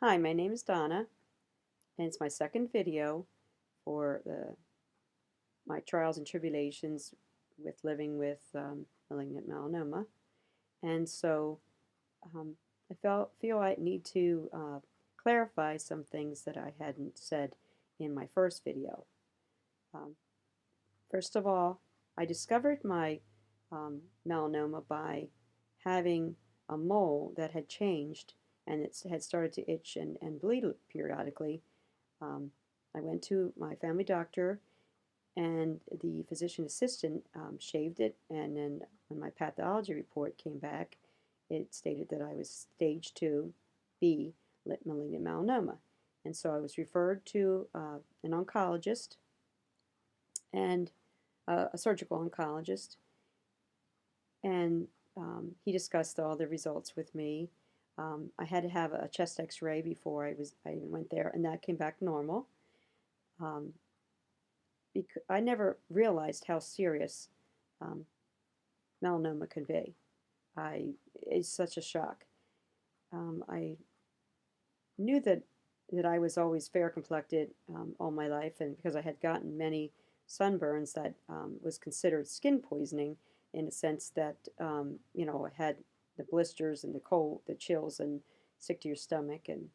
Hi, my name is Donna, and it's my second video for my trials and tribulations with living with malignant melanoma. And so feel I need to clarify some things that I hadn't said in my first video. Um, First of all, I discovered my melanoma by having a mole that had changed and it had started to itch and bleed periodically. um, I went to my family doctor, and the physician assistant shaved it. And then when my pathology report came back, it stated that I was stage 2B malignant melanoma. And so I was referred to an oncologist and a surgical oncologist, and he discussed all the results with me. I had to have a chest X-ray before I even went there, and that came back normal. Um, I never realized how serious um, melanoma can be. It's such a shock. I knew that I was always fair complected all my life, and because I had gotten many sunburns, that was considered skin poisoning in a sense that I had the blisters and the cold, the chills, and sick to your stomach, and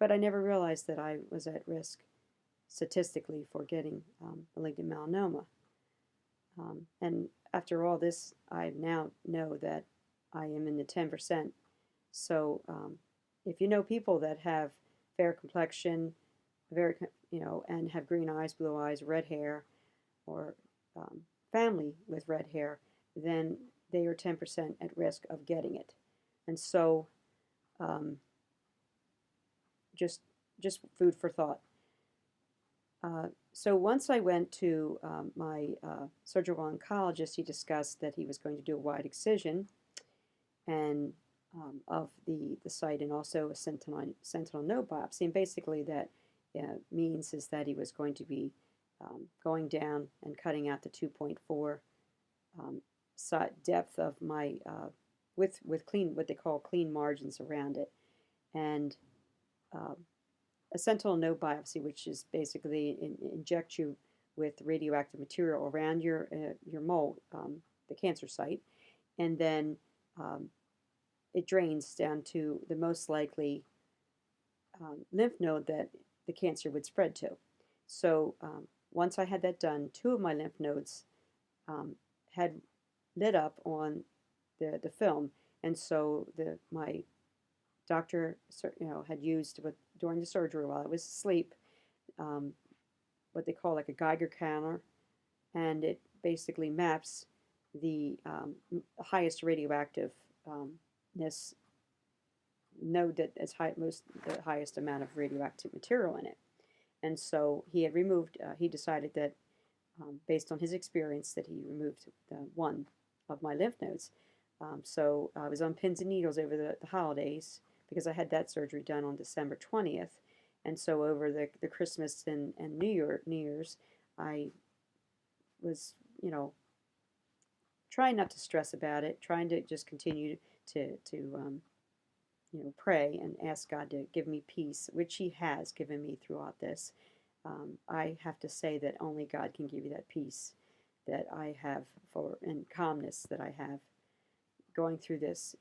but I never realized that I was at risk statistically for getting malignant melanoma. And after all this, I now know that I am in the 10%. So if you know people that have fair complexion, very, and have green eyes, blue eyes, red hair, or um, family with red hair, then they are 10% at risk of getting it. And so um, just food for thought. So once I went to my surgical oncologist, he discussed that he was going to do a wide excision and of the site, and also a sentinel node biopsy. And basically that means is that he was going to be going down and cutting out the 2.4 depth of my with clean, what they call clean margins around it. And a sentinel node biopsy, which is basically inject you with radioactive material around your mole, the cancer site, and then it drains down to the most likely lymph node that the cancer would spread to. So once I had that done, two of my lymph nodes had lit up on the film, and so my doctor had used during the surgery while I was asleep um, what they call like a Geiger counter, and it basically maps the highest radioactiveness node that has the highest amount of radioactive material in it. And so he had removed. He decided that based on his experience that he removed one of my lymph nodes. So I was on pins and needles over the holidays because I had that surgery done on December 20th. And so over the Christmas and New Year's, I was, trying not to stress about it, trying to just continue to pray and ask God to give me peace, which He has given me throughout this. I have to say that only God can give you that peace that I have and calmness that I have going through this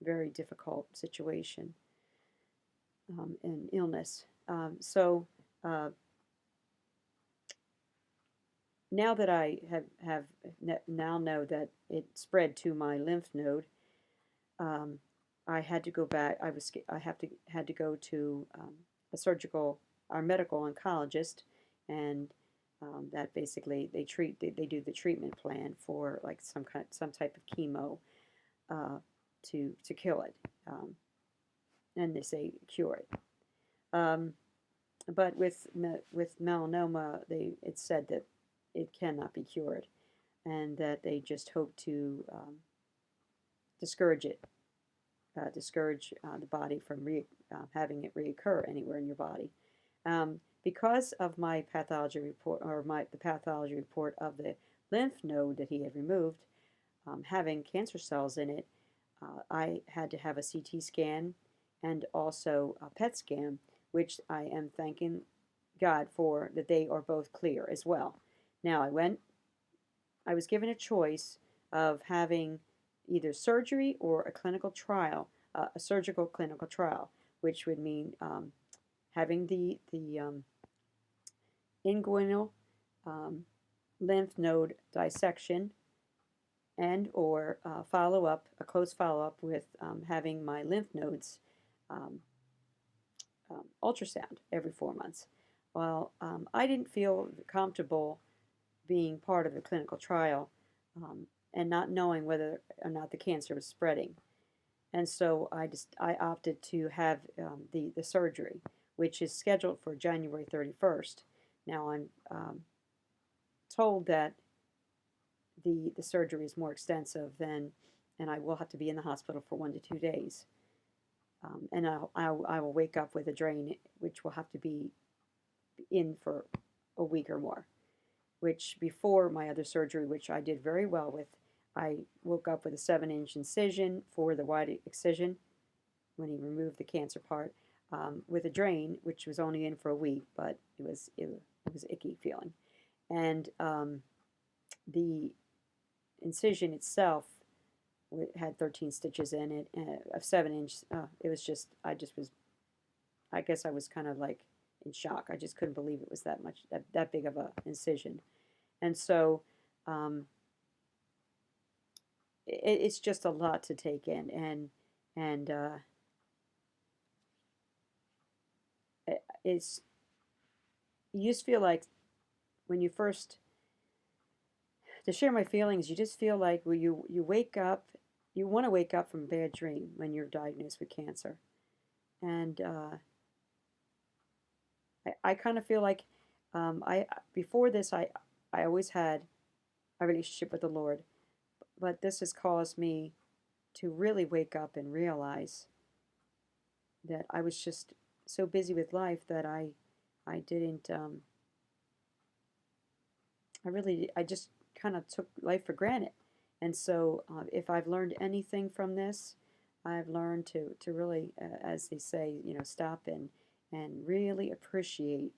very difficult situation and illness. So now that I have now know that it spread to my lymph node, I had to go back. Had to go to our medical oncologist, and that basically they do the treatment plan for like some type of chemo to kill it, and they say cure it. But with melanoma, it's said that it cannot be cured, and that they just hope to discourage the body from having it reoccur anywhere in your body. Because of my pathology report, or the pathology report of the lymph node that he had removed, having cancer cells in it, I had to have a CT scan and also a PET scan, which I am thanking God for that they are both clear as well. Now I was given a choice of having either surgery or a clinical trial, a surgical clinical trial, which would mean having the inguinal um, lymph node dissection and or a close follow-up with having my lymph nodes um, ultrasound every 4 months. Well, I didn't feel comfortable being part of the clinical trial um, and not knowing whether or not the cancer was spreading. And so I opted to have the surgery, which is scheduled for January 31st. Now I'm told that the surgery is more extensive than, and I will have to be in the hospital for 1 to 2 days. And I will wake up with a drain, which will have to be in for a week or more. Which before my other surgery, which I did very well with, I woke up with a 7-inch incision for the wide excision when he removed the cancer part, with a drain, which was only in for a week, but it was icky feeling, and the incision itself had 13 stitches in it, of 7-inch. It was just I guess I was kind of like in shock. I just couldn't believe it was that much that big of a incision, and so it's just a lot to take in, and it's you just feel like when you first to share my feelings, you just feel like when you wake up, you want to wake up from a bad dream when you're diagnosed with cancer, and I kind of feel like I before this I always had a relationship with the Lord, but this has caused me to really wake up and realize that I was just so busy with life that I didn't I just kind of took life for granted. And so if I've learned anything from this, I've learned to really, as they say, stop and really appreciate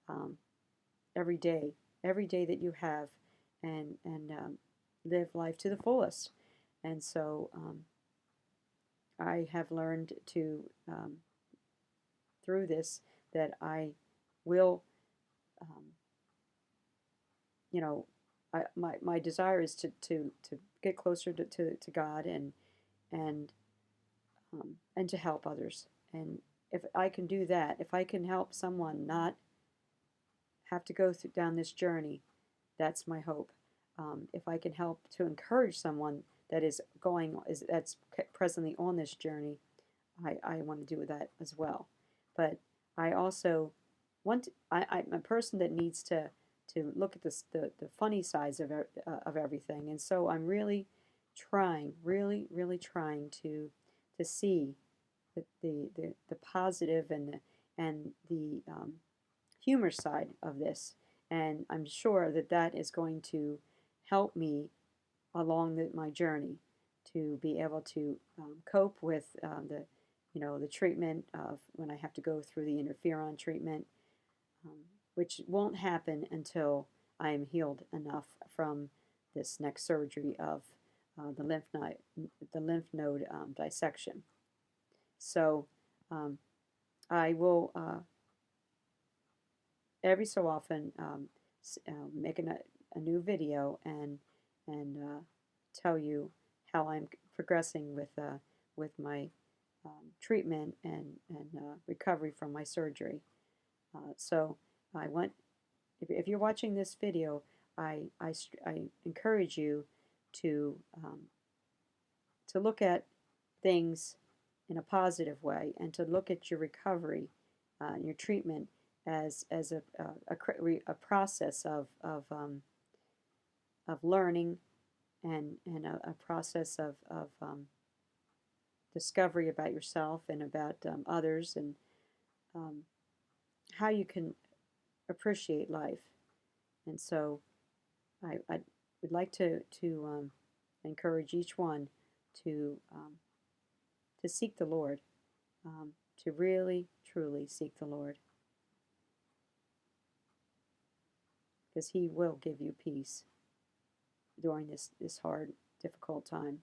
um, every day, every day that you have, and live life to the fullest. And so I have learned to through this that I will, um, you know, my desire is to get closer to God and to help others. And if I can do that, if I can help someone not have to go down this journey, that's my hope. If I can help to encourage someone that that's presently on this journey, I want to do that as well. But I also I'm a person that needs to look at the funny sides of everything, and so I'm really trying, really trying to see the positive and the humor side of this, and I'm sure that that is going to help me along my journey to be able to cope with the treatment of when I have to go through the interferon treatment, um, which won't happen until I am healed enough from this next surgery of the lymph node dissection. So um, I will every so often make a new video and tell you how I'm progressing with my treatment and recovery from my surgery. So I want if you're watching this video, I encourage you to um, to look at things in a positive way and to look at your recovery and your treatment as a process of learning and a process of discovery about yourself and about others and um, how you can appreciate life. And so I would like to encourage each one to seek the Lord, to really, truly seek the Lord, because He will give you peace during this hard, difficult time.